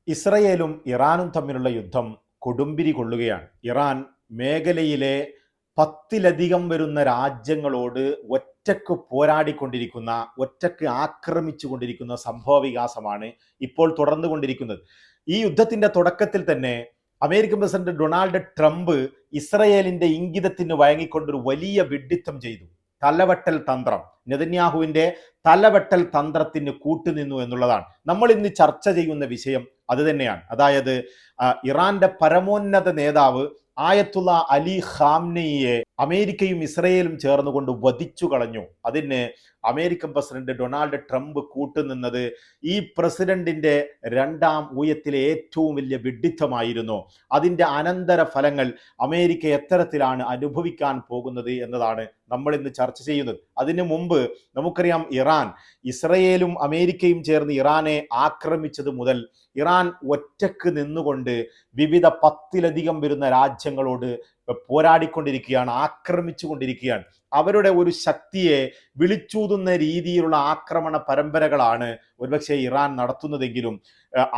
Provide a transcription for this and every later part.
ഇസ്രയേലും ഇറാനും തമ്മിലുള്ള യുദ്ധം കൊടുമ്പിരി കൊള്ളുകയാണ്. ഇറാൻ മേഖലയിലെ 10ലധികം വരുന്ന രാജ്യങ്ങളോട് ഒറ്റക്ക് പോരാടിക്കൊണ്ടിരിക്കുന്ന, ഒറ്റക്ക് ആക്രമിച്ചു കൊണ്ടിരിക്കുന്ന സംഭവ വികാസമാണ് ഇപ്പോൾ തുടർന്നുകൊണ്ടിരിക്കുന്നത്. ഈ യുദ്ധത്തിന്റെ തുടക്കത്തിൽ തന്നെ അമേരിക്കൻ പ്രസിഡന്റ് ഡൊണാൾഡ് ട്രംപ് ഇസ്രയേലിന്റെ ഇംഗിതത്തിന് വഴങ്ങിക്കൊണ്ടൊരു വലിയ വിഡ്ഢിത്തം ചെയ്തു. തലവെട്ടൽ തന്ത്രം, നെതന്യാഹുവിന്റെ തലവെട്ടൽ തന്ത്രത്തിന് കൂട്ടുനിന്നു എന്നുള്ളതാണ് നമ്മൾ ഇന്ന് ചർച്ച ചെയ്യുന്ന വിഷയം. അത് തന്നെയാണ്, അതായത് ഇറാന്റെ പരമോന്നത നേതാവ് ആയത്തുള്ള അലി ഖാംനെയിയെ അമേരിക്കയും ഇസ്രയേലും ചേർന്നുകൊണ്ട് വധിച്ചു കളഞ്ഞു. അതിന് അമേരിക്കൻ പ്രസിഡന്റ് ഡൊണാൾഡ് ട്രംപ് കൂട്ടുനിന്നത് ഈ പ്രസിഡന്റിന്റെ രണ്ടാം ഊഴത്തിലെ ഏറ്റവും വലിയ വിഡ്ഢിത്തമായിരുന്നു. അതിൻ്റെ അനന്തര ഫലങ്ങൾ അമേരിക്ക എത്തരത്തിലാണ് അനുഭവിക്കാൻ പോകുന്നത് എന്നതാണ് നമ്മൾ ഇന്ന് ചർച്ച ചെയ്യുന്നത്. അതിനു മുമ്പ് നമുക്കറിയാം, ഇറാൻ, ഇസ്രയേലും അമേരിക്കയും ചേർന്ന് ഇറാനെ ആക്രമിച്ചത് മുതൽ ഇറാൻ ഒറ്റക്ക് നിന്നുകൊണ്ട് വിവിധ 10ലധികം വരുന്ന രാജ്യങ്ങളോട് പോരാടിക്കൊണ്ടിരിക്കുകയാണ്, ആക്രമിച്ചു കൊണ്ടിരിക്കുകയാണ്. അവരുടെ ഒരു ശക്തിയെ വിളിച്ചൂതുന്ന രീതിയിലുള്ള ആക്രമണ പരമ്പരകളാണ് ഒരുപക്ഷെ ഇറാൻ നടത്തുന്നതെങ്കിലും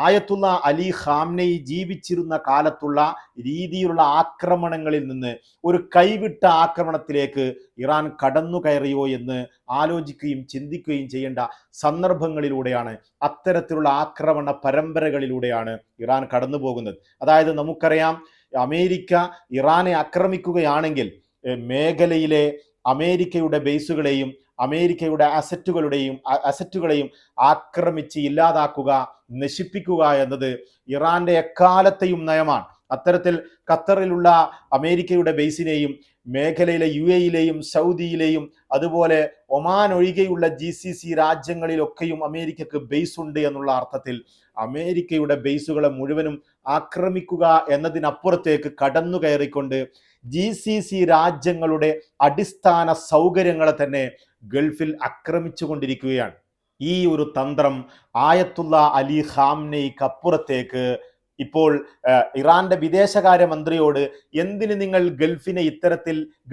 ആയത്തുള്ള അലി ഖാംനെയി ജീവിച്ചിരുന്ന കാലത്തുള്ള രീതിയിലുള്ള ആക്രമണങ്ങളിൽ നിന്ന് ഒരു കൈവിട്ട ആക്രമണത്തിലേക്ക് ഇറാൻ കടന്നു കയറിയോ എന്ന് ആലോചിക്കുകയും ചിന്തിക്കുകയും ചെയ്യേണ്ട സന്ദർഭങ്ങളിലൂടെയാണ്, അത്തരത്തിലുള്ള ആക്രമണ പരമ്പരകളിലൂടെയാണ് ഇറാൻ കടന്നു പോകുന്നത്. അതായത് നമുക്കറിയാം, അമേരിക്ക ഇറാനെ ആക്രമിക്കുകയാണെങ്കിൽ മേഖലയിലെ അമേരിക്കയുടെ ബേസുകളെയും അമേരിക്കയുടെ അസറ്റുകളെയും ആക്രമിച്ച് ഇല്ലാതാക്കുക, നശിപ്പിക്കുക എന്നത് ഇറാന്റെ എക്കാലത്തെയും നയമാണ്. അത്തരത്തിൽ ഖത്തറിലുള്ള അമേരിക്കയുടെ ബേസിനെയും മേഖലയിലെ UAE-യിലെയും സൗദിയിലെയും അതുപോലെ ഒമാൻ ഒഴികെയുള്ള GCC രാജ്യങ്ങളിലൊക്കെയും അമേരിക്കക്ക് ബേസ് ഉണ്ട് എന്നുള്ള അർത്ഥത്തിൽ അമേരിക്കയുടെ ബേസുകളെ മുഴുവനും ആക്രമിക്കുക എന്നതിനപ്പുറത്തേക്ക് കടന്നു കയറിക്കൊണ്ട് GCC രാജ്യങ്ങളുടെ അടിസ്ഥാന സൗകര്യങ്ങളെ തന്നെ ഗൾഫിൽ ആക്രമിച്ചു കൊണ്ടിരിക്കുകയാണ്. ഈ ഒരു തന്ത്രം ആയത്തുള്ള അലി ഖാംനെയ്ക്കപ്പുറത്തേക്ക് ഇപ്പോൾ ഇറാന്റെ വിദേശകാര്യ മന്ത്രിയോട് എന്തിന് നിങ്ങൾ ഗൾഫിനെ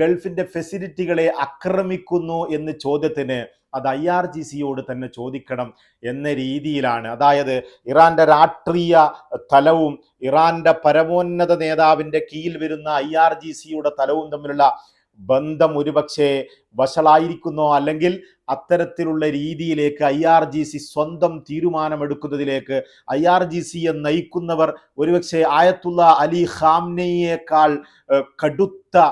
ഗൾഫിന്റെ ഫെസിലിറ്റികളെ ആക്രമിക്കുന്നു എന്ന ചോദ്യത്തിന് അത് IRGCയോട് തന്നെ ചോദിക്കണം എന്ന രീതിയിലാണ്. അതായത് ഇറാന്റെ രാഷ്ട്രീയ തലവും ഇറാന്റെ പരമോന്നത നേതാവിന്റെ കീഴിൽ വരുന്ന IRGCയുടെ തലവും തമ്മിലുള്ള ബന്ധം ഒരുപക്ഷെ വഷളായിരിക്കുന്നോ, അല്ലെങ്കിൽ അത്തരത്തിലുള്ള രീതിയിലേക്ക് IRGC സ്വന്തം തീരുമാനമെടുക്കുന്നതിലേക്ക് IRGCയെ നയിക്കുന്നവർ ഒരുപക്ഷെ ആയത്തുള്ള അലി ഖാംനെയിയേക്കാൾ കടുത്ത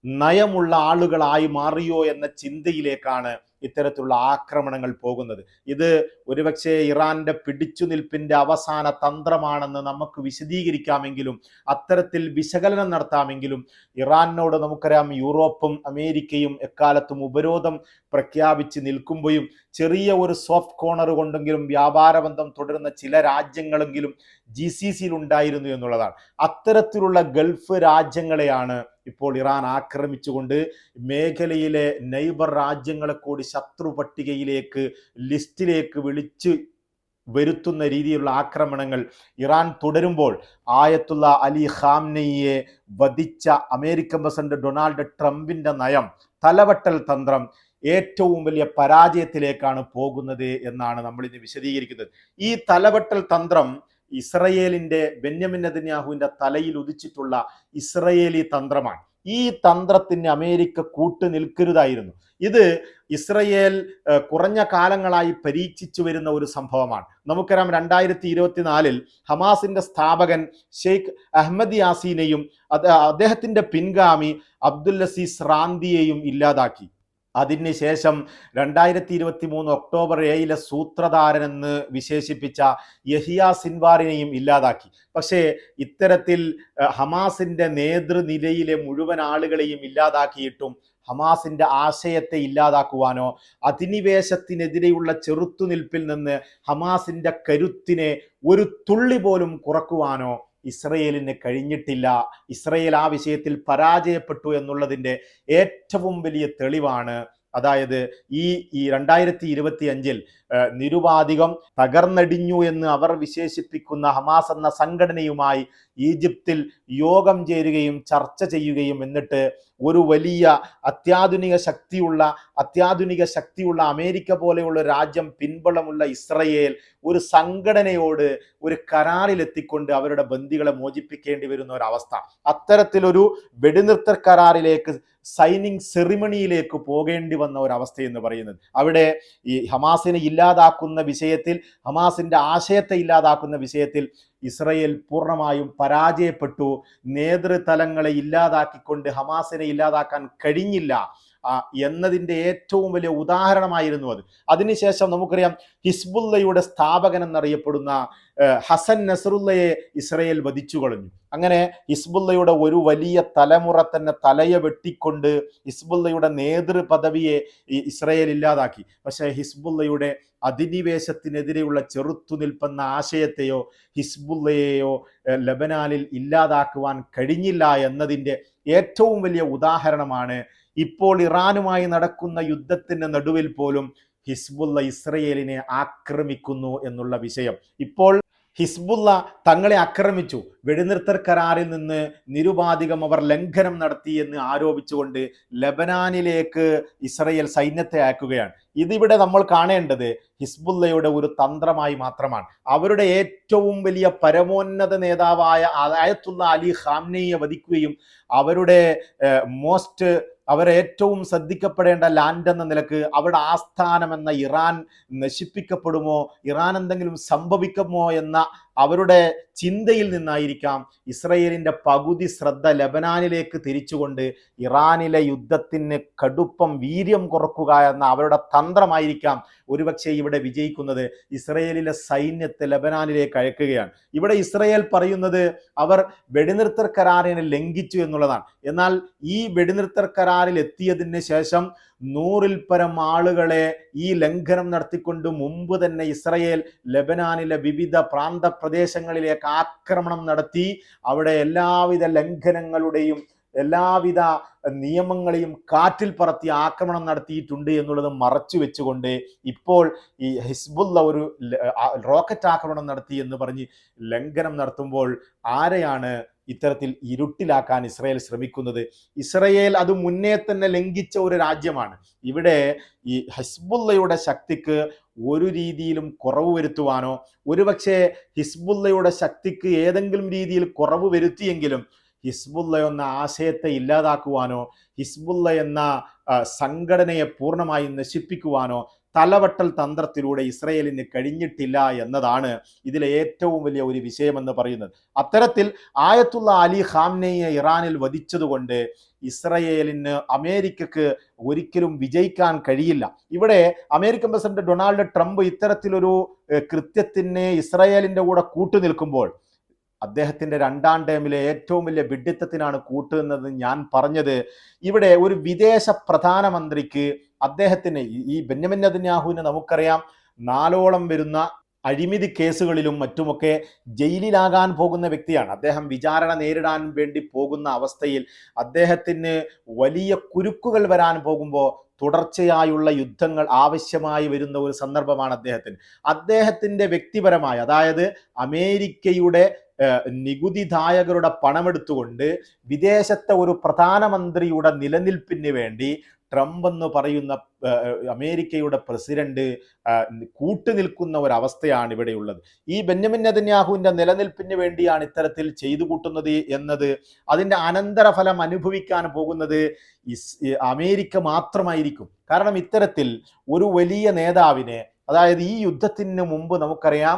നയമുള്ള ആളുകളായി മാറിയോ എന്ന ചിന്തയിലേക്കാണ് ഇത്തരത്തിലുള്ള ആക്രമണങ്ങൾ പോകുന്നത്. ഇത് ഒരുപക്ഷെ ഇറാന്റെ പിടിച്ചു നിൽപ്പിന്റെ അവസാന തന്ത്രമാണെന്ന് നമുക്ക് വിശദീകരിക്കാമെങ്കിലും, അത്തരത്തിൽ വിശകലനം നടത്താമെങ്കിലും, ഇറാനോട് നമുക്കറിയാം യൂറോപ്പും അമേരിക്കയും എക്കാലത്തും ഉപരോധം പ്രഖ്യാപിച്ച് നിൽക്കുമ്പോഴും ചെറിയ ഒരു സോഫ്റ്റ് കോർണർ കൊണ്ടെങ്കിലും വ്യാപാര ബന്ധം തുടരുന്ന ചില രാജ്യങ്ങളെങ്കിലും GCCയിൽ ഉണ്ടായിരുന്നു എന്നുള്ളതാണ്. അത്തരത്തിലുള്ള ഗൾഫ് രാജ്യങ്ങളെയാണ് ഇപ്പോൾ ഇറാൻ ആക്രമിച്ചുകൊണ്ട് മേഖലയിലെ നെയ്ബർ രാജ്യങ്ങളെ കൂടി ശത്രു പട്ടികയിലേക്ക്, ലിസ്റ്റിലേക്ക് വിളിച്ച് വരുത്തുന്ന രീതിയിലുള്ള ആക്രമണങ്ങൾ ഇറാൻ തുടരുമ്പോൾ ആയത്തുള്ള അലി ഖാംനെയിയെ വധിച്ച അമേരിക്കൻ പ്രസിഡന്റ് ഡൊണാൾഡ് ട്രംപിന്റെ നയം, തലവെട്ടൽ തന്ത്രം ഏറ്റവും വലിയ പരാജയത്തിലേക്കാണ് പോകുന്നത് എന്നാണ് നമ്മൾ ഇന്ന് വിശദീകരിക്കുന്നത്. ഈ തലവെട്ടൽ തന്ത്രം ഇസ്രയേലിന്റെ ബെന്യാമിൻ നെതന്യാഹുവിന്റെ തലയിൽ ഉദിച്ചിട്ടുള്ള ഇസ്രയേലി തന്ത്രമാണ്. ഈ തന്ത്രത്തിന് അമേരിക്ക കൂട്ടു നിൽക്കരുതായിരുന്നു. ഇത് ഇസ്രയേൽ കുറഞ്ഞ കാലങ്ങളായി പരീക്ഷിച്ചു വരുന്ന ഒരു സംഭവമാണ്. നമുക്കറിയാം, 2024 ഹമാസിന്റെ സ്ഥാപകൻ ഷെയ്ഖ് അഹമ്മദ് യാസീനെയും അദ്ദേഹത്തിന്റെ പിൻഗാമി അബ്ദുൽ അസീസ് റാന്തിയെയും ഇല്ലാതാക്കി. അതിനുശേഷം 2023 ഒക്ടോബർ 7 സൂത്രധാരനെന്ന് വിശേഷിപ്പിച്ച യഹിയ സിൻവാറിനെയും ഇല്ലാതാക്കി. പക്ഷേ ഇത്തരത്തിൽ ഹമാസിന്റെ നേതൃനിരയിലെ മുഴുവൻ ആളുകളെയും ഇല്ലാതാക്കിയിട്ടും ഹമാസിന്റെ ആശയത്തെ ഇല്ലാതാക്കുവാനോ അധിനിവേശത്തിനെതിരെയുള്ള ചെറുത്തുനിൽപ്പിൽ നിന്ന് ഹമാസിന്റെ കരുത്തിനെ ഒരു തുള്ളി പോലും കുറക്കുവാനോ ഇസ്രയേലിന് കഴിഞ്ഞിട്ടില്ല. ഇസ്രയേൽ ആ വിഷയത്തിൽ പരാജയപ്പെട്ടു എന്നുള്ളതിൻ്റെ ഏറ്റവും വലിയ തെളിവാണ്. അതായത് ഈ 2025 നിരുപാധികം തകർന്നടിഞ്ഞു എന്ന് അവർ വിശേഷിപ്പിക്കുന്ന ഹമാസ് എന്ന സംഘടനയുമായി ഈജിപ്തിൽ യോഗം ചേരുകയും ചർച്ച ചെയ്യുകയും എന്നിട്ട് ഒരു വലിയ അത്യാധുനിക ശക്തിയുള്ള അമേരിക്ക പോലെയുള്ള രാജ്യം പിൻബലമുള്ള ഇസ്രയേൽ ഒരു സംഘടനയോട് ഒരു കരാറിലെത്തിക്കൊണ്ട് അവരുടെ ബന്ദികളെ മോചിപ്പിക്കേണ്ടി വരുന്ന ഒരവസ്ഥ, അത്തരത്തിലൊരു വെടിനിർത്തൽ കരാറിലേക്ക്, സൈനിങ് സെറിമണിയിലേക്ക് പോകേണ്ടി വന്ന ഒരവസ്ഥ എന്ന് പറയുന്നത്. അവിടെ ഈ ഹമാസിനെ ഇല്ലാതാക്കുന്ന വിഷയത്തിൽ, ഹമാസിന്റെ ആശയത്തെ ഇല്ലാതാക്കുന്ന വിഷയത്തിൽ ഇസ്രയേൽ പൂർണ്ണമായും പരാജയപ്പെട്ടു. നേതൃതലങ്ങളെ ഇല്ലാതാക്കിക്കൊണ്ട് ഹമാസിനെ ഇല്ലാതാക്കാൻ കഴിഞ്ഞില്ല എന്നതിൻ്റെ ഏറ്റവും വലിയ ഉദാഹരണമായിരുന്നു അത്. അതിനുശേഷം നമുക്കറിയാം, ഹിസ്ബുള്ളയുടെ സ്ഥാപകൻ എന്നറിയപ്പെടുന്ന ഹസൻ നസറുള്ളയെ ഇസ്രയേൽ വധിച്ചു കളഞ്ഞു. അങ്ങനെ ഹിസ്ബുള്ളയുടെ ഒരു വലിയ തലമുറ തന്നെ തലയെ വെട്ടിക്കൊണ്ട് ഹിസ്ബുള്ളയുടെ നേതൃപദവിയെ ഇസ്രയേൽ ഇല്ലാതാക്കി. പക്ഷേ ഹിസ്ബുള്ളയുടെ അധിനിവേശത്തിനെതിരെയുള്ള ചെറുത്തുനിൽപ്പെന്ന ആശയത്തെയോ ഹിസ്ബുള്ളയെയോ ലബനാനിൽ ഇല്ലാതാക്കുവാൻ കഴിഞ്ഞില്ല എന്നതിൻ്റെ ഏറ്റവും വലിയ ഉദാഹരണമാണ് ഇപ്പോൾ ഇറാനുമായി നടക്കുന്ന യുദ്ധത്തിന് നടുവിൽ പോലും ഹിസ്ബുള്ള ഇസ്രയേലിനെ ആക്രമിക്കുന്നു എന്നുള്ള വിഷയം. ഇപ്പോൾ ഹിസ്ബുള്ള തങ്ങളെ ആക്രമിച്ചു, വെടിനിർത്തൽ കരാറിൽ നിന്ന് നിരുപാധികം അവർ ലംഘനം നടത്തി എന്ന് ആരോപിച്ചുകൊണ്ട് ലബനാനിലേക്ക് ഇസ്രയേൽ സൈന്യത്തെ അയക്കുകയാണ്. ഇതിവിടെ നമ്മൾ കാണേണ്ടത് ഹിസ്ബുള്ളയുടെ ഒരു തന്ത്രമായി മാത്രമാണ്. അവരുടെ ഏറ്റവും വലിയ പരമോന്നത നേതാവായ ആയത്തുള്ള അലി ഖാംനെയെ വധിക്കുകയും അവരുടെ അവരെ ഏറ്റവും ശ്രദ്ധിക്കപ്പെടേണ്ട ലാൻഡ് എന്ന നിലക്ക് അവരുടെ ആസ്ഥാനം എന്ന ഇറാൻ നശിപ്പിക്കപ്പെടുമോ, ഇറാൻ എന്തെങ്കിലും സംഭവിക്കുമോ എന്ന അവരുടെ ചിന്തയിൽ നിന്നായിരിക്കാം ഇസ്രയേലിൻ്റെ പകുതി ശ്രദ്ധ ലബനാനിലേക്ക് തിരിച്ചുകൊണ്ട് ഇറാനിലെ യുദ്ധത്തിന് കടുപ്പം, വീര്യം കുറക്കുക എന്ന അവരുടെ തന്ത്രമായിരിക്കാം ഒരുപക്ഷെ ഇവിടെ വിജയിക്കുന്നത്. ഇസ്രയേലിലെ സൈന്യത്തെ ലബനാനിലേക്ക് അയക്കുകയാണ്. ഇവിടെ ഇസ്രയേൽ പറയുന്നത് അവർ വെടിനിർത്തൽ കരാറിനെ ലംഘിച്ചു എന്നുള്ളതാണ്. എന്നാൽ ഈ വെടിനിർത്തൽ കരാറിൽ എത്തിയതിന് ശേഷം 100-ൽ പരം ആളുകളെ ഈ ലംഘനം നടത്തിക്കൊണ്ട് മുമ്പ് തന്നെ ഇസ്രയേൽ ലബനാനിലെ വിവിധ പ്രാന്ത പ്രദേശങ്ങളിലേക്ക് ആക്രമണം നടത്തി അവിടെ എല്ലാവിധ ലംഘനങ്ങളുടെയും എല്ലാവിധ നിയമങ്ങളെയും കാറ്റിൽ പറത്തി ആക്രമണം നടത്തിയിട്ടുണ്ട് എന്നുള്ളത് മറച്ചു വെച്ചുകൊണ്ട് ഇപ്പോൾ ഈ ഹിസ്ബുള്ള ഒരു റോക്കറ്റ് ആക്രമണം നടത്തി എന്ന് പറഞ്ഞ് ലംഘനം നടത്തുമ്പോൾ ആരെയാണ് ഇത്തരത്തിൽ ഇരുട്ടിലാക്കാൻ ഇസ്രയേൽ ശ്രമിക്കുന്നത്? ഇസ്രയേൽ അത് മുന്നേ തന്നെ ലംഘിച്ച ഒരു രാജ്യമാണ്. ഇവിടെ ഈ ഹിസ്ബുള്ളയുടെ ശക്തിക്ക് ഒരു രീതിയിലും കുറവ് വരുത്തുവാനോ, ഒരുപക്ഷെ ഹിസ്ബുള്ളയുടെ ശക്തിക്ക് ഏതെങ്കിലും രീതിയിൽ കുറവ് വരുത്തിയെങ്കിലും ഹിസ്ബുള്ള എന്ന ആശയത്തെ ഇല്ലാതാക്കുവാനോ, ഹിസ്ബുള്ള എന്ന സംഘടനയെ പൂർണ്ണമായും നശിപ്പിക്കുവാനോ തലവട്ടൽ തന്ത്രത്തിലൂടെ ഇസ്രയേലിന് കഴിഞ്ഞിട്ടില്ല എന്നതാണ് ഇതിലെ ഏറ്റവും വലിയ ഒരു വിഷയമെന്ന് പറയുന്നത്. അത്തരത്തിൽ ആയത്തുള്ള അലി ഖാംനെയെ ഇറാനിൽ വധിച്ചതുകൊണ്ട് ഇസ്രയേലിന്, അമേരിക്കക്ക് ഒരിക്കലും വിജയിക്കാൻ കഴിയില്ല. ഇവിടെ അമേരിക്കൻ പ്രസിഡന്റ് ഡൊണാൾഡ് ട്രംപ് ഇത്തരത്തിലൊരു കൃത്യത്തിന് ഇസ്രയേലിൻ്റെ കൂടെ കൂട്ടുനിൽക്കുമ്പോൾ അദ്ദേഹത്തിൻ്റെ 2ാം ടേമിലെ ഏറ്റവും വലിയ വിഡ്ഢിത്തത്തിനാണ് കൂട്ടുന്നത്. ഞാൻ പറഞ്ഞത് ഇവിടെ ഒരു വിദേശ പ്രധാനമന്ത്രിക്ക്, അദ്ദേഹത്തിന് ഈ ബെന്യാമിൻ നെതന്യാഹുവിനെ നമുക്കറിയാം 4ഓളം വരുന്ന അഴിമതി കേസുകളിലും മറ്റുമൊക്കെ ജയിലിലാകാൻ പോകുന്ന വ്യക്തിയാണ്. അദ്ദേഹം വിചാരണ നേരിടാൻ വേണ്ടി പോകുന്ന അവസ്ഥയിൽ അദ്ദേഹത്തിന് വലിയ കുരുക്കുകൾ വരാൻ പോകുമ്പോൾ തുടർച്ചയായുള്ള യുദ്ധങ്ങൾ ആവശ്യമായി വരുന്ന ഒരു സന്ദർഭമാണ് അദ്ദേഹത്തിൻ്റെ വ്യക്തിപരമായ, അതായത് അമേരിക്കയുടെ നികുതിദായകരുടെ പണമെടുത്തുകൊണ്ട് വിദേശത്തെ ഒരു പ്രധാനമന്ത്രിയുടെ നിലനിൽപ്പിന് വേണ്ടി ട്രംപ് എന്ന് പറയുന്ന അമേരിക്കയുടെ പ്രസിഡന്റ് കൂട്ടുനിൽക്കുന്ന ഒരവസ്ഥയാണ് ഇവിടെയുള്ളത്. ഈ ബെന്യാമിൻ നെതന്യാഹുവിൻ്റെ നിലനിൽപ്പിന് വേണ്ടിയാണ് ഇത്തരത്തിൽ ചെയ്തു കൂട്ടുന്നത് എന്നത്, അതിൻ്റെ അനന്തരഫലം അനുഭവിക്കാൻ പോകുന്നത് അമേരിക്ക മാത്രമായിരിക്കും. കാരണം ഇത്തരത്തിൽ ഒരു വലിയ നേതാവിനെ, അതായത് ഈ യുദ്ധത്തിന് മുമ്പ് നമുക്കറിയാം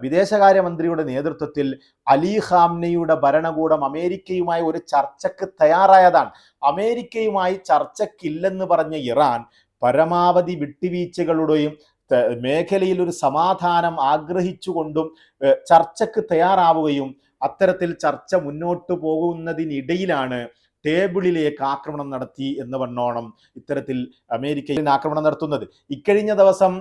വിദേശകാര്യമന്ത്രിയുടെ നേതൃത്വത്തിൽ അലി ഖാംനെയുടെ ഭരണകൂടം അമേരിക്കയുമായി ഒരു ചർച്ചയ്ക്ക് തയ്യാറായതാണ്. അമേരിക്കയുമായി ചർച്ചയ്ക്കില്ലെന്ന് പറഞ്ഞ ഇറാൻ പരമാവധി വിട്ടുവീഴ്ചകളുടെയും മേഖലയിൽ ഒരു സമാധാനം ആഗ്രഹിച്ചുകൊണ്ടും ചർച്ചയ്ക്ക് തയ്യാറാവുകയും അത്തരത്തിൽ ചർച്ച മുന്നോട്ട് പോകുന്നതിനിടയിലാണ് ടേബിളിലേക്ക് ആക്രമണം നടത്തി എന്ന് വന്നോണം ഇത്തരത്തിൽ അമേരിക്കയിൽ ആക്രമണം നടത്തുന്നത്. ഇക്കഴിഞ്ഞ ദിവസം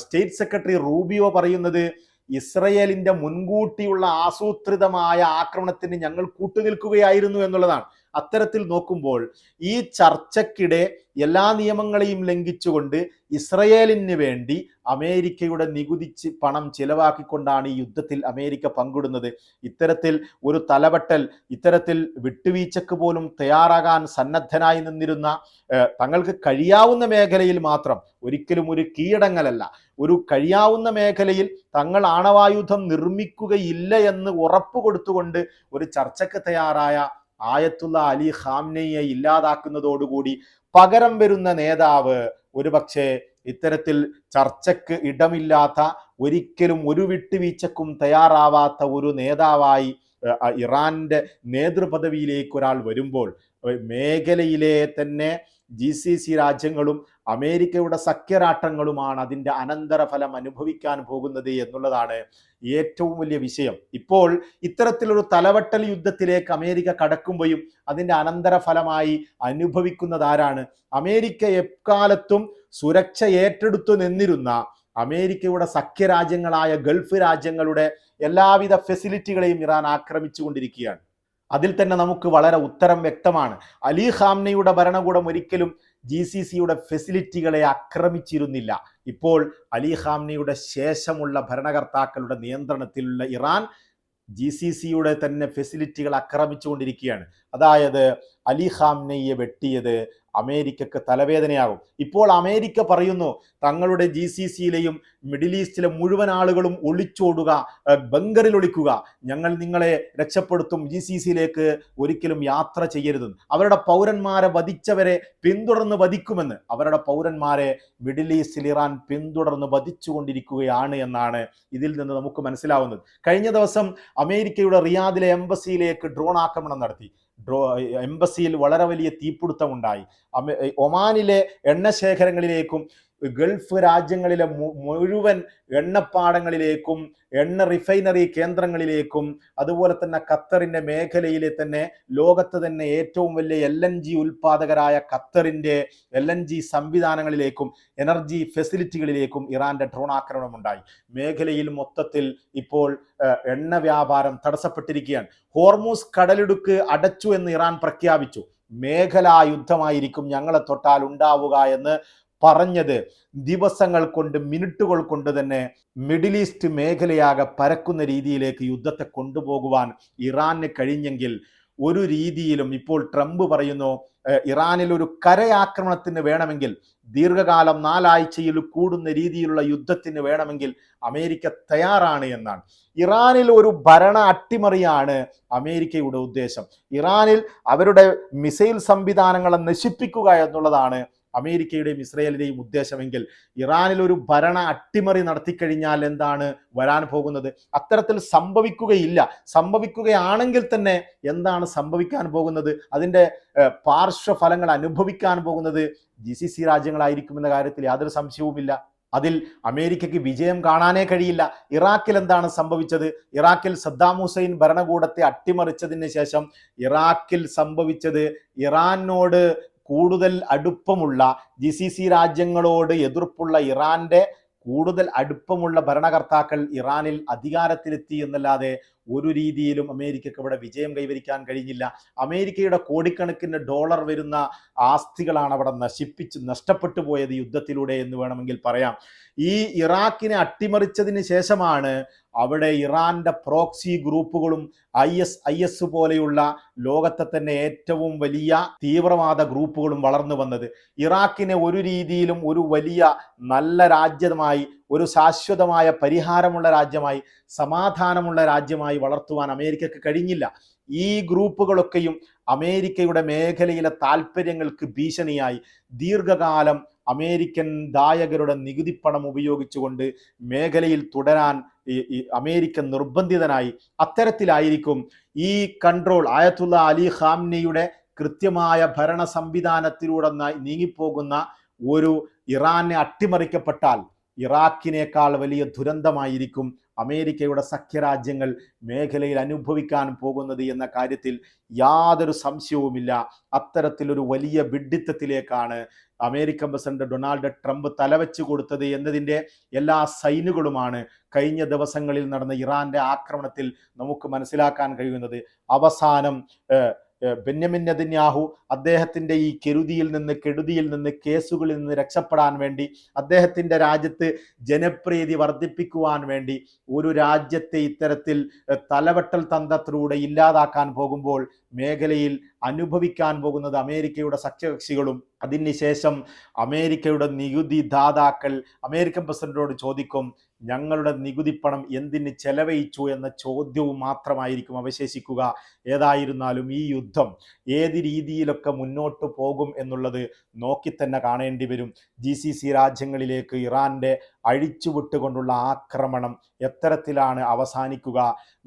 സ്റ്റേറ്റ് സെക്രട്ടറി റൂബിയോ പറയുന്നത് ഇസ്രയേലിൻ്റെ മുൻകൂട്ടിയുള്ള ആസൂത്രിതമായ ആക്രമണത്തിന് ഞങ്ങൾ കൂട്ടുനിൽക്കുകയായിരുന്നു എന്നുള്ളതാണ്. അത്തരത്തിൽ നോക്കുമ്പോൾ ഈ ചർച്ചയ്ക്കിടെ എല്ലാ നിയമങ്ങളെയും ലംഘിച്ചുകൊണ്ട് ഇസ്രയേലിന് വേണ്ടി അമേരിക്കയുടെ നികുതി പണം ചിലവാക്കിക്കൊണ്ടാണ് ഈ യുദ്ധത്തിൽ അമേരിക്ക പങ്കിടുന്നത്. ഇത്തരത്തിൽ ഒരു തലവെട്ടൽ, ഇത്തരത്തിൽ വിട്ടുവീഴ്ചക്ക് പോലും തയ്യാറാകാൻ സന്നദ്ധനായി നിന്നിരുന്ന, തങ്ങൾക്ക് കഴിയാവുന്ന മേഖലയിൽ മാത്രം, ഒരിക്കലും ഒരു കീഴടങ്ങലല്ല, ഒരു കഴിയാവുന്ന മേഖലയിൽ തങ്ങൾ ആണവായുധം നിർമ്മിക്കുകയില്ല എന്ന് ഉറപ്പ് കൊടുത്തുകൊണ്ട് ഒരു ചർച്ചയ്ക്ക് തയ്യാറായ ആയത്തുള്ള അലി ഖാംനെയെ ഇല്ലാതാക്കുന്നതോടുകൂടി പകരം വരുന്ന നേതാവ് ഒരുപക്ഷെ ഇത്തരത്തിൽ ചർച്ചയ്ക്ക് ഇടമില്ലാത്ത, ഒരിക്കലും ഒരു വിട്ടുവീഴ്ചക്കും തയ്യാറാവാത്ത ഒരു നേതാവായി ഇറാന്റെ നേതൃപദവിയിലേക്ക് ഒരാൾ വരുമ്പോൾ മേഖലയിലെ തന്നെ GCC രാജ്യങ്ങളും അമേരിക്കയുടെ സഖ്യരാഷ്ട്രങ്ങളുമാണ് അതിൻ്റെ അനന്തരഫലം അനുഭവിക്കാൻ പോകുന്നത് എന്നുള്ളതാണ് ഏറ്റവും വലിയ വിഷയം. ഇപ്പോൾ ഇത്തരത്തിലൊരു തലവെട്ടൽ യുദ്ധത്തിലേക്ക് അമേരിക്ക കടക്കുമ്പോഴും അതിൻ്റെ അനന്തരഫലമായി അനുഭവിക്കുന്നത് ആരാണ്? അമേരിക്ക എക്കാലത്തും സുരക്ഷ ഏറ്റെടുത്തു നിന്നിരുന്ന അമേരിക്കയുടെ സഖ്യരാജ്യങ്ങളായ ഗൾഫ് രാജ്യങ്ങളുടെ എല്ലാവിധ ഫെസിലിറ്റികളെയും ഇറാൻ ആക്രമിച്ചു കൊണ്ടിരിക്കുകയാണ്. അതിൽ തന്നെ നമുക്ക് വളരെ ഉത്തരം വ്യക്തമാണ്. അലി ഖാംനെയുടെ ഭരണകൂടം ഒരിക്കലും GCCയുടെ ഫെസിലിറ്റികളെ ആക്രമിച്ചിരുന്നില്ല. ഇപ്പോൾ അലി ഖാംനെയുടെ ശേഷമുള്ള ഭരണകർത്താക്കളുടെ നിയന്ത്രണത്തിലുള്ള ഇറാൻ GCCയുടെ തന്നെ ഫെസിലിറ്റികൾ ആക്രമിച്ചുകൊണ്ടിരിക്കുകയാണ്. അതായത് അലി ഖാംനെയെ വെട്ടിയത് അമേരിക്കക്ക് തലവേദനയാകും. ഇപ്പോൾ അമേരിക്ക പറയുന്നു തങ്ങളുടെ GCCയിലെയും മിഡിൽ ഈസ്റ്റിലെ മുഴുവൻ ആളുകളും ഒളിച്ചോടുക, ബങ്കറിൽ ഒളിക്കുക, ഞങ്ങൾ നിങ്ങളെ രക്ഷപ്പെടുത്തും, GCCയിലേക്ക് ഒരിക്കലും യാത്ര ചെയ്യരുതെന്ന്. അവരുടെ പൗരന്മാരെ വധിച്ചവരെ പിന്തുടർന്ന് വധിക്കുമെന്ന് അവരുടെ പൗരന്മാരെ മിഡിൽ ഈസ്റ്റിൽ ഇറാൻ പിന്തുടർന്ന് വധിച്ചുകൊണ്ടിരിക്കുകയാണ് എന്നാണ് ഇതിൽ നിന്ന് നമുക്ക് മനസ്സിലാവുന്നത്. കഴിഞ്ഞ ദിവസം അമേരിക്കയുടെ റിയാദിലെ എംബസിയിലേക്ക് ഡ്രോൺ ആക്രമണം നടത്തി. എംബസിയിൽ വളരെ വലിയ തീപിടുത്തമുണ്ടായി. ഒമാനിലെ എണ്ണശേഖരങ്ങളിലേക്കും ഗൾഫ് രാജ്യങ്ങളിലെ മുഴുവൻ എണ്ണപ്പാടങ്ങളിലേക്കും എണ്ണ റിഫൈനറി കേന്ദ്രങ്ങളിലേക്കും അതുപോലെ തന്നെ ഖത്തറിന്റെ മേഖലയിലെ തന്നെ ലോകത്ത് തന്നെ ഏറ്റവും വലിയ LNG ഉൽപാദകരായ ഖത്തറിന്റെ LNG സംവിധാനങ്ങളിലേക്കും എനർജി ഫെസിലിറ്റികളിലേക്കും ഇറാന്റെ ഡ്രോൺ ആക്രമണം ഉണ്ടായി. മേഖലയിൽ മൊത്തത്തിൽ ഇപ്പോൾ എണ്ണ വ്യാപാരം തടസ്സപ്പെട്ടിരിക്കുകയാണ്. ഹോർമൂസ് കടലിടുക്ക് അടച്ചു എന്ന് ഇറാൻ പ്രഖ്യാപിച്ചു. മേഖലാ യുദ്ധമായിരിക്കും ഞങ്ങളെ തൊട്ടാൽ ഉണ്ടാവുക എന്ന് പറഞ്ഞത് ദിവസങ്ങൾ കൊണ്ട്, മിനിറ്റുകൾ കൊണ്ട് തന്നെ മിഡിൽ ഈസ്റ്റ് മേഖലയാകെ പരക്കുന്ന രീതിയിലേക്ക് യുദ്ധത്തെ കൊണ്ടുപോകുവാൻ ഇറാന് കഴിഞ്ഞെങ്കിൽ ഒരു രീതിയിലും ഇപ്പോൾ ട്രംപ് പറയുന്നു ഇറാനിൽ ഒരു കരയാക്രമണത്തിന് വേണമെങ്കിൽ, ദീർഘകാലം 4 ആഴ്ചയിൽ കൂടുന്ന രീതിയിലുള്ള യുദ്ധത്തിന് വേണമെങ്കിൽ അമേരിക്ക തയ്യാറാണ് എന്നാണ്. ഇറാനിൽ ഒരു ഭരണ അട്ടിമറിയാണ് അമേരിക്കയുടെ ഉദ്ദേശം. ഇറാനിൽ അവരുടെ മിസൈൽ സംവിധാനങ്ങളെ നശിപ്പിക്കുക എന്നുള്ളതാണ് അമേരിക്കയുടെയും ഇസ്രയേലിന്റെയും ഉദ്ദേശമെങ്കിൽ ഇറാനിൽ ഒരു ഭരണ അട്ടിമറി നടത്തിക്കഴിഞ്ഞാൽ എന്താണ് വരാൻ പോകുന്നത്? അത്തരത്തിൽ സംഭവിക്കുകയില്ല. സംഭവിക്കുകയാണെങ്കിൽ തന്നെ എന്താണ് സംഭവിക്കാൻ പോകുന്നത്? അതിൻ്റെ പാർശ്വഫലങ്ങൾ അനുഭവിക്കാൻ പോകുന്നത് GCC രാജ്യങ്ങളായിരിക്കുമെന്ന കാര്യത്തിൽ യാതൊരു സംശയവുമില്ല. അതിൽ അമേരിക്കയ്ക്ക് വിജയം കാണാനേ കഴിയില്ല. ഇറാഖിൽ എന്താണ് സംഭവിച്ചത്? ഇറാഖിൽ സദ്ദാം ഹുസൈൻ ഭരണകൂടത്തെ അട്ടിമറിച്ചതിന് ശേഷം ഇറാഖിൽ സംഭവിച്ചത് ഇറാനോട് കൂടുതൽ അടുപ്പമുള്ള GCC രാജ്യങ്ങളോട് എതിർപ്പുള്ള ഇറാന്റെ കൂടുതൽ അടുപ്പമുള്ള ഭരണകർത്താക്കൾ ഇറാനിൽ അധികാരത്തിലെത്തി എന്നല്ലാതെ ഒരു രീതിയിലും അമേരിക്കയ്ക്ക് ഇവിടെ വിജയം കൈവരിക്കാൻ കഴിഞ്ഞില്ല. അമേരിക്കയുടെ കോടിക്കണക്കിന് ഡോളർ വരുന്ന ആസ്തികളാണ് അവിടെ നഷ്ടപ്പെട്ടു പോയത് യുദ്ധത്തിലൂടെ എന്ന് വേണമെങ്കിൽ പറയാം. ഈ ഇറാഖിനെ അട്ടിമറിച്ചതിന് ശേഷമാണ് അവിടെ ഇറാന്റെ പ്രോക്സി ഗ്രൂപ്പുകളും IS പോലെയുള്ള ലോകത്തെ തന്നെ ഏറ്റവും വലിയ തീവ്രവാദ ഗ്രൂപ്പുകളും വളർന്നു വന്നത്. ഇറാഖിനെ ഒരു രീതിയിലും ഒരു വലിയ നല്ല രാജ്യമായി, ഒരു ശാശ്വതമായ പരിഹാരമുള്ള രാജ്യമായി, സമാധാനമുള്ള രാജ്യമായി വളർത്തുവാൻ അമേരിക്കക്ക് കഴിഞ്ഞില്ല. ഈ ഗ്രൂപ്പുകളൊക്കെയും അമേരിക്കയുടെ മേഖലയിലെ താല്പര്യങ്ങൾക്ക് ഭീഷണിയായി ദീർഘകാലം അമേരിക്കൻ ദായകരുടെ നികുതിപ്പണം ഉപയോഗിച്ചുകൊണ്ട് മേഖലയിൽ തുടരാൻ അമേരിക്ക നിർബന്ധിതനായി. അത്തരത്തിലായിരിക്കും ഈ കൺട്രോൾ ആയത്തുള്ള അലി ഖാംനെയുടെ കൃത്യമായ ഭരണ സംവിധാനത്തിലൂടെ നീങ്ങിപ്പോകുന്ന ഒരു ഇറാനെ അട്ടിമറിക്കപ്പെട്ടാൽ ഇറാഖിനേക്കാൾ വലിയ ദുരന്തമായിരിക്കും അമേരിക്കയുടെ സഖ്യരാജ്യങ്ങൾ മേഖലയിൽ അനുഭവിക്കാൻ പോകുന്നത് എന്ന കാര്യത്തിൽ യാതൊരു സംശയവുമില്ല. അത്തരത്തിലൊരു വലിയ വിഡ്ഢിത്തത്തിലേക്കാണ് അമേരിക്കൻ പ്രസിഡന്റ് ഡൊണാൾഡ് ട്രംപ് തലവെച്ച് കൊടുത്തത് എന്നതിൻ്റെ എല്ലാ സൈനുകളുമാണ് കഴിഞ്ഞ ദിവസങ്ങളിൽ നടന്ന ഇറാന്റെ ആക്രമണത്തിൽ നമുക്ക് മനസ്സിലാക്കാൻ കഴിയുന്നത്. അവസാനം ബെന്യാമിൻ നെതന്യാഹു അദ്ദേഹത്തിൻ്റെ ഈ കെടുതിയിൽ നിന്ന് കേസുകളിൽ നിന്ന് രക്ഷപ്പെടാൻ വേണ്ടി, അദ്ദേഹത്തിൻ്റെ രാജ്യത്ത് ജനപ്രീതി വർദ്ധിപ്പിക്കുവാൻ വേണ്ടി ഒരു രാജ്യത്തെ ഇത്തരത്തിൽ തലവെട്ടൽ തന്ത്രത്തിലൂടെ ഇല്ലാതാക്കാൻ പോകുമ്പോൾ മേഖലയിൽ അനുഭവിക്കാൻ പോകുന്നത് അമേരിക്കയുടെ സഖ്യകക്ഷികളും അതിനുശേഷം അമേരിക്കയുടെ നികുതി ദാതാക്കൾ അമേരിക്കൻ പ്രസിഡന്റിനോട് ചോദിക്കും, ഞങ്ങളുടെ നികുതി പണം എന്തിന് ചെലവഴിച്ചു എന്ന ചോദ്യവും മാത്രമായിരിക്കും അവശേഷിക്കുക. ഏതായിരുന്നാലും ഈ യുദ്ധം ഏത് രീതിയിലൊക്കെ മുന്നോട്ട് പോകും എന്നുള്ളത് നോക്കി തന്നെ കാണേണ്ടി വരും. GCC രാജ്യങ്ങളിലേക്ക് ഇറാൻ്റെ അഴിച്ചുവിട്ടുകൊണ്ടുള്ള ആക്രമണം എത്തരത്തിലാണ് അവസാനിക്കുക?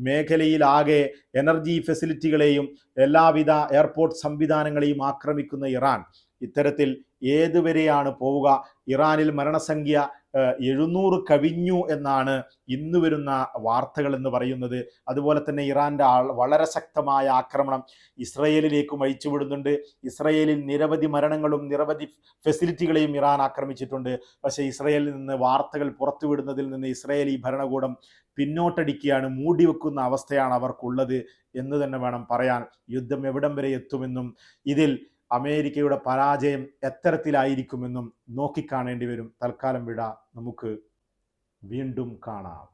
മേഖലയിലാകെ എനർജി ഫെസിലിറ്റികളെയും എല്ലാവിധ എയർപോർട്ട് സംവിധാനങ്ങളെയും ആക്രമിക്കുന്ന ഇറാൻ ഇത്തരത്തിൽ ഏതുവരെയാണ് പോവുക? ഇറാനിൽ മരണസംഖ്യ 700 കവിഞ്ഞു എന്നാണ് ഇന്ന് വരുന്ന വാർത്തകൾ എന്ന് പറയുന്നത്. അതുപോലെ തന്നെ ഇറാൻ്റെ വളരെ ശക്തമായ ആക്രമണം ഇസ്രയേലിലേക്കും അഴിച്ചുവിടുന്നുണ്ട്. ഇസ്രയേലിൽ നിരവധി മരണങ്ങളും നിരവധി ഫെസിലിറ്റികളെയും ഇറാൻ ആക്രമിച്ചിട്ടുണ്ട്. പക്ഷേ ഇസ്രയേലിൽ നിന്ന് വാർത്തകൾ പുറത്തുവിടുന്നതിൽ നിന്ന് ഇസ്രയേലി ഭരണകൂടം പിന്നോട്ടടിക്കുകയാണ്, മൂടിവെക്കുന്ന അവസ്ഥയാണ് അവർക്കുള്ളത് എന്ന് തന്നെ വേണം പറയാൻ. യുദ്ധം എവിടം വരെ എത്തുമെന്നും ഇതിൽ അമേരിക്കയുടെ പരാജയം എത്തരത്തിലായിരിക്കുമെന്നും നോക്കിക്കാണേണ്ടി വരും. തൽക്കാലം വിട, നമുക്ക് വീണ്ടും കാണാം.